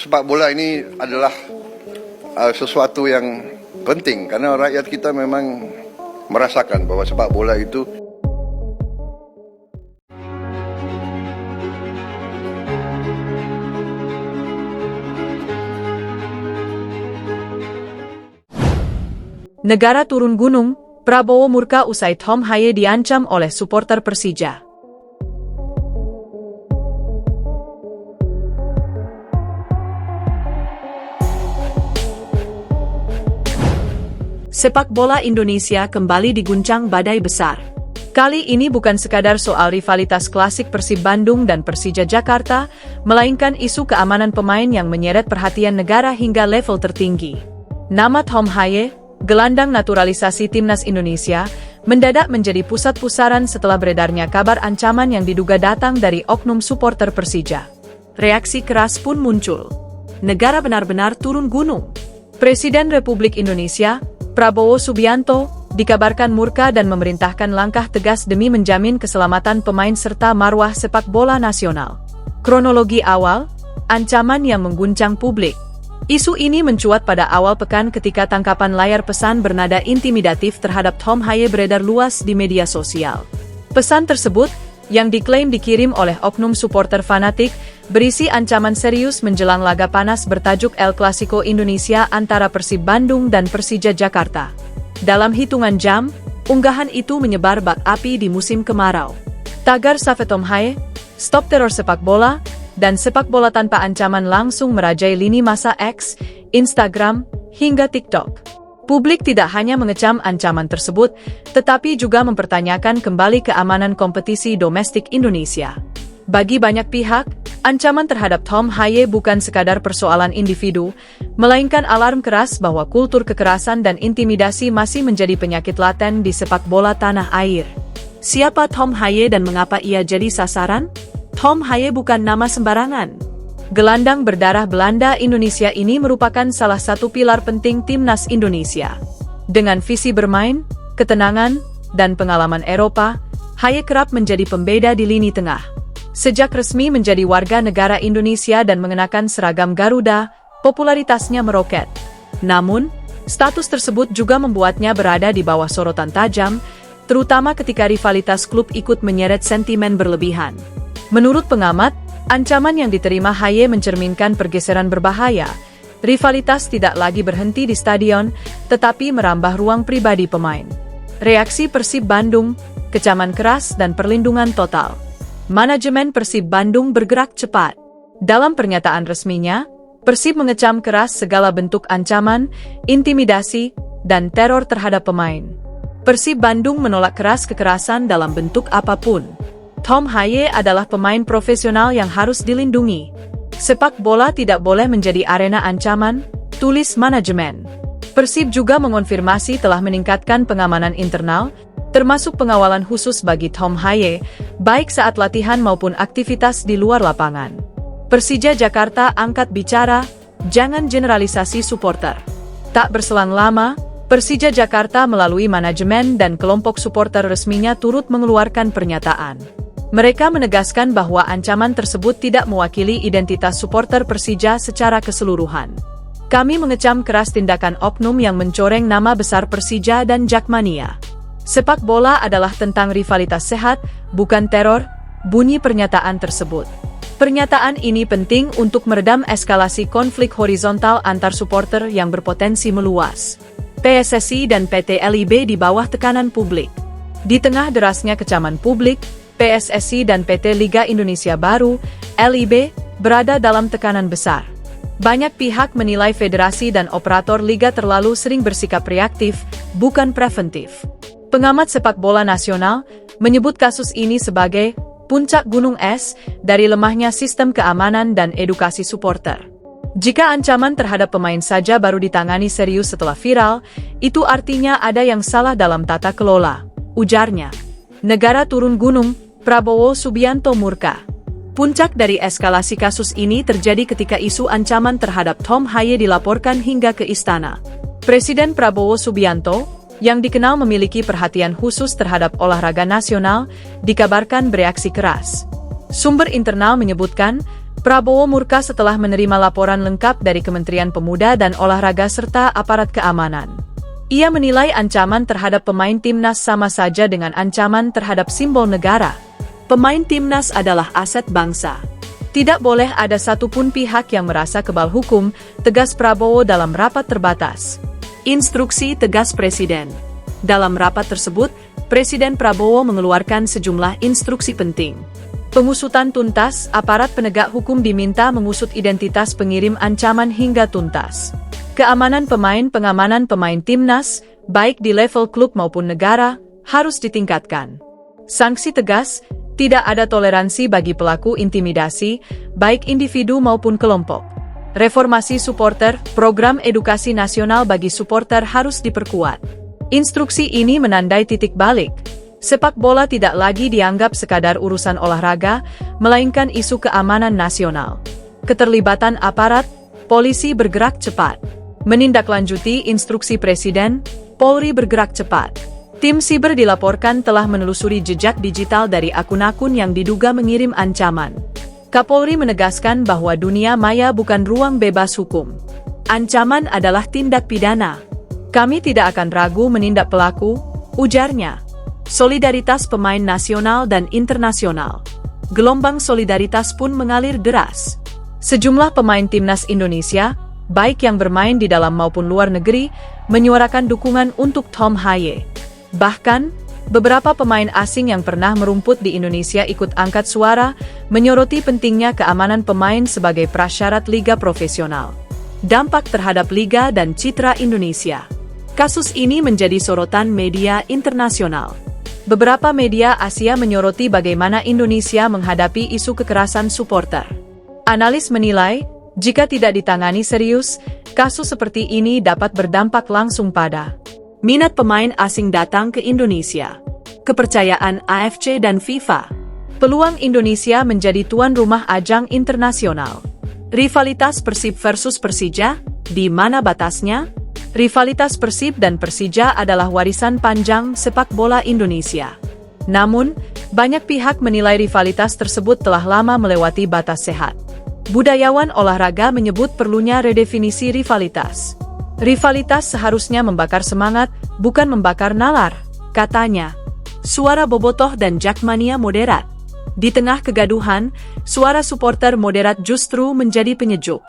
Sepak bola ini adalah sesuatu yang penting karena rakyat kita memang merasakan bahwa sepak bola itu Negara turun gunung, Prabowo murka usai Tom Haye diancam oleh supporter Persija. Sepak bola Indonesia kembali diguncang badai besar. Kali ini bukan sekadar soal rivalitas klasik Persib Bandung dan Persija Jakarta, melainkan isu keamanan pemain yang menyeret perhatian negara hingga level tertinggi. Nama Tom Haye, gelandang naturalisasi timnas Indonesia, mendadak menjadi pusat pusaran setelah beredarnya kabar ancaman yang diduga datang dari oknum supporter Persija. Reaksi keras pun muncul. Negara benar-benar turun gunung. Presiden Republik Indonesia, Prabowo Subianto, dikabarkan murka dan memerintahkan langkah tegas demi menjamin keselamatan pemain serta marwah sepak bola nasional. Kronologi awal, ancaman yang mengguncang publik. Isu ini mencuat pada awal pekan ketika tangkapan layar pesan bernada intimidatif terhadap Tom Haye beredar luas di media sosial. Pesan tersebut, yang diklaim dikirim oleh oknum supporter fanatik, berisi ancaman serius menjelang laga panas bertajuk El Clasico Indonesia antara Persib Bandung dan Persija Jakarta. Dalam hitungan jam, unggahan itu menyebar bak api di musim kemarau. Tagar Save Tom Haye, Stop Teror Sepak Bola, dan sepak bola tanpa ancaman langsung merajai lini masa X, Instagram, hingga TikTok. Publik tidak hanya mengecam ancaman tersebut, tetapi juga mempertanyakan kembali keamanan kompetisi domestik Indonesia. Bagi banyak pihak, ancaman terhadap Tom Haye bukan sekadar persoalan individu, melainkan alarm keras bahwa kultur kekerasan dan intimidasi masih menjadi penyakit laten di sepak bola tanah air. Siapa Tom Haye dan mengapa ia jadi sasaran? Tom Haye bukan nama sembarangan. Gelandang berdarah Belanda Indonesia ini merupakan salah satu pilar penting timnas Indonesia. Dengan visi bermain, ketenangan, dan pengalaman Eropa, Haye kerap menjadi pembeda di lini tengah. Sejak resmi menjadi warga negara Indonesia dan mengenakan seragam Garuda, popularitasnya meroket. Namun, status tersebut juga membuatnya berada di bawah sorotan tajam, terutama ketika rivalitas klub ikut menyeret sentimen berlebihan. Menurut pengamat, ancaman yang diterima Haye mencerminkan pergeseran berbahaya. Rivalitas tidak lagi berhenti di stadion, tetapi merambah ruang pribadi pemain. Reaksi Persib Bandung, kecaman keras dan perlindungan total. Manajemen Persib Bandung bergerak cepat. Dalam pernyataan resminya, Persib mengecam keras segala bentuk ancaman, intimidasi, dan teror terhadap pemain. Persib Bandung menolak keras kekerasan dalam bentuk apapun. Tom Haye adalah pemain profesional yang harus dilindungi. Sepak bola tidak boleh menjadi arena ancaman, tulis manajemen. Persib juga mengonfirmasi telah meningkatkan pengamanan internal, termasuk pengawalan khusus bagi Tom Haye, baik saat latihan maupun aktivitas di luar lapangan. Persija Jakarta angkat bicara, jangan generalisasi supporter. Tak berselang lama, Persija Jakarta melalui manajemen dan kelompok supporter resminya turut mengeluarkan pernyataan. Mereka menegaskan bahwa ancaman tersebut tidak mewakili identitas supporter Persija secara keseluruhan. Kami mengecam keras tindakan oknum yang mencoreng nama besar Persija dan Jakmania. Sepak bola adalah tentang rivalitas sehat, bukan teror, bunyi pernyataan tersebut. Pernyataan ini penting untuk meredam eskalasi konflik horizontal antar supporter yang berpotensi meluas. PSSI dan PT LIB di bawah tekanan publik. Di tengah derasnya kecaman publik, PSSI dan PT Liga Indonesia Baru, LIB, berada dalam tekanan besar. Banyak pihak menilai federasi dan operator liga terlalu sering bersikap reaktif, bukan preventif. Pengamat sepak bola nasional menyebut kasus ini sebagai puncak gunung es dari lemahnya sistem keamanan dan edukasi supporter. Jika ancaman terhadap pemain saja baru ditangani serius setelah viral, itu artinya ada yang salah dalam tata kelola, ujarnya. Negara turun gunung, Prabowo Subianto murka. Puncak dari eskalasi kasus ini terjadi ketika isu ancaman terhadap Tom Haye dilaporkan hingga ke istana. Presiden Prabowo Subianto, yang dikenal memiliki perhatian khusus terhadap olahraga nasional, dikabarkan bereaksi keras. Sumber internal menyebutkan, Prabowo murka setelah menerima laporan lengkap dari Kementerian Pemuda dan Olahraga serta aparat keamanan. Ia menilai ancaman terhadap pemain timnas sama saja dengan ancaman terhadap simbol negara. Pemain timnas adalah aset bangsa. Tidak boleh ada satupun pihak yang merasa kebal hukum, tegas Prabowo dalam rapat terbatas. Instruksi tegas Presiden. Dalam rapat tersebut, Presiden Prabowo mengeluarkan sejumlah instruksi penting. Pengusutan tuntas, aparat penegak hukum diminta mengusut identitas pengirim ancaman hingga tuntas. Keamanan pengamanan pemain timnas, baik di level klub maupun negara, harus ditingkatkan. Sanksi tegas, tidak ada toleransi bagi pelaku intimidasi, baik individu maupun kelompok. Reformasi supporter, program edukasi nasional bagi supporter harus diperkuat. Instruksi ini menandai titik balik. Sepak bola tidak lagi dianggap sekadar urusan olahraga, melainkan isu keamanan nasional. Keterlibatan aparat, polisi bergerak cepat. Menindaklanjuti instruksi Presiden, Polri bergerak cepat. Tim siber dilaporkan telah menelusuri jejak digital dari akun-akun yang diduga mengirim ancaman. Kapolri menegaskan bahwa dunia maya bukan ruang bebas hukum. Ancaman adalah tindak pidana. Kami tidak akan ragu menindak pelaku, ujarnya. Solidaritas pemain nasional dan internasional. Gelombang solidaritas pun mengalir deras. Sejumlah pemain timnas Indonesia, baik yang bermain di dalam maupun luar negeri, menyuarakan dukungan untuk Tom Haye. Bahkan, beberapa pemain asing yang pernah merumput di Indonesia ikut angkat suara, menyoroti pentingnya keamanan pemain sebagai prasyarat liga profesional. Dampak terhadap liga dan citra Indonesia. Kasus ini menjadi sorotan media internasional. Beberapa media Asia menyoroti bagaimana Indonesia menghadapi isu kekerasan supporter. Analis menilai, jika tidak ditangani serius, kasus seperti ini dapat berdampak langsung pada minat pemain asing datang ke Indonesia, kepercayaan AFC dan FIFA, peluang Indonesia menjadi tuan rumah ajang internasional, rivalitas Persib versus Persija, di mana batasnya? Rivalitas Persib dan Persija adalah warisan panjang sepak bola Indonesia. Namun, banyak pihak menilai rivalitas tersebut telah lama melewati batas sehat. Budayawan olahraga menyebut perlunya redefinisi rivalitas. Rivalitas seharusnya membakar semangat, bukan membakar nalar, katanya. Suara bobotoh dan jakmania moderat. Di tengah kegaduhan, suara supporter moderat justru menjadi penyejuk.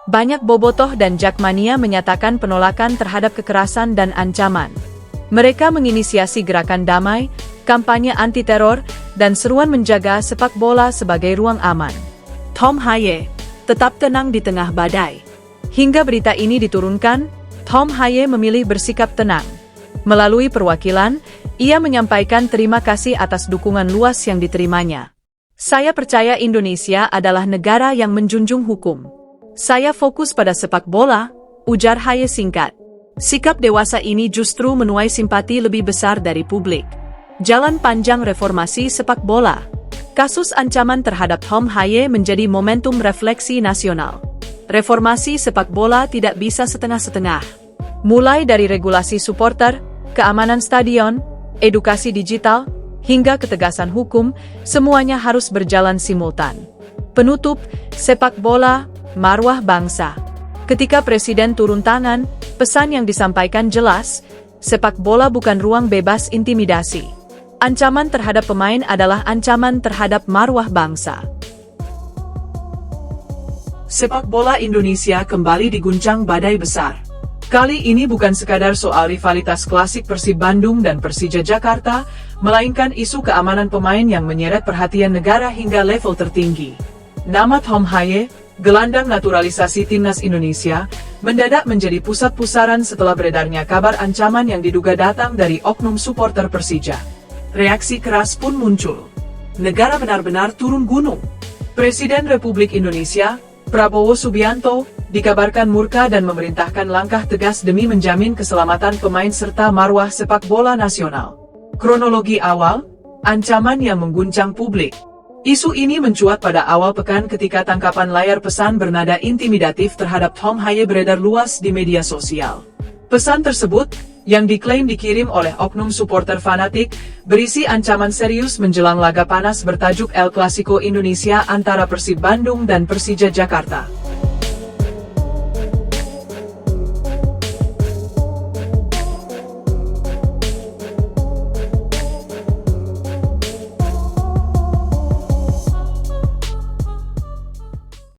Banyak bobotoh dan jakmania menyatakan penolakan terhadap kekerasan dan ancaman. Mereka menginisiasi gerakan damai, kampanye anti-teror, dan seruan menjaga sepak bola sebagai ruang aman. Tom Haye, tetap tenang di tengah badai. Hingga berita ini diturunkan, Tom Haye memilih bersikap tenang. Melalui perwakilan, ia menyampaikan terima kasih atas dukungan luas yang diterimanya. Saya percaya Indonesia adalah negara yang menjunjung hukum. Saya fokus pada sepak bola, ujar Haye singkat. Sikap dewasa ini justru menuai simpati lebih besar dari publik. Jalan panjang reformasi sepak bola. Kasus ancaman terhadap Tom Haye menjadi momentum refleksi nasional. Reformasi sepak bola tidak bisa setengah-setengah. Mulai dari regulasi supporter, keamanan stadion, edukasi digital, hingga ketegasan hukum, semuanya harus berjalan simultan. Penutup, sepak bola, marwah bangsa. Ketika Presiden turun tangan, pesan yang disampaikan jelas, sepak bola bukan ruang bebas intimidasi. Ancaman terhadap pemain adalah ancaman terhadap marwah bangsa. Sepak bola Indonesia kembali diguncang badai besar. Kali ini bukan sekadar soal rivalitas klasik Persib Bandung dan Persija Jakarta, melainkan isu keamanan pemain yang menyeret perhatian negara hingga level tertinggi. Nama Tom Haye, gelandang naturalisasi timnas Indonesia, mendadak menjadi pusat pusaran setelah beredarnya kabar ancaman yang diduga datang dari oknum supporter Persija. Reaksi keras pun muncul. Negara benar-benar turun gunung. Presiden Republik Indonesia, Prabowo Subianto, dikabarkan murka dan memerintahkan langkah tegas demi menjamin keselamatan pemain serta marwah sepak bola nasional. Kronologi awal, ancaman yang mengguncang publik. Isu ini mencuat pada awal pekan ketika tangkapan layar pesan bernada intimidatif terhadap Tom Haye beredar luas di media sosial. Pesan tersebut, yang diklaim dikirim oleh oknum supporter fanatik, berisi ancaman serius menjelang laga panas bertajuk El Clasico Indonesia antara Persib Bandung dan Persija Jakarta.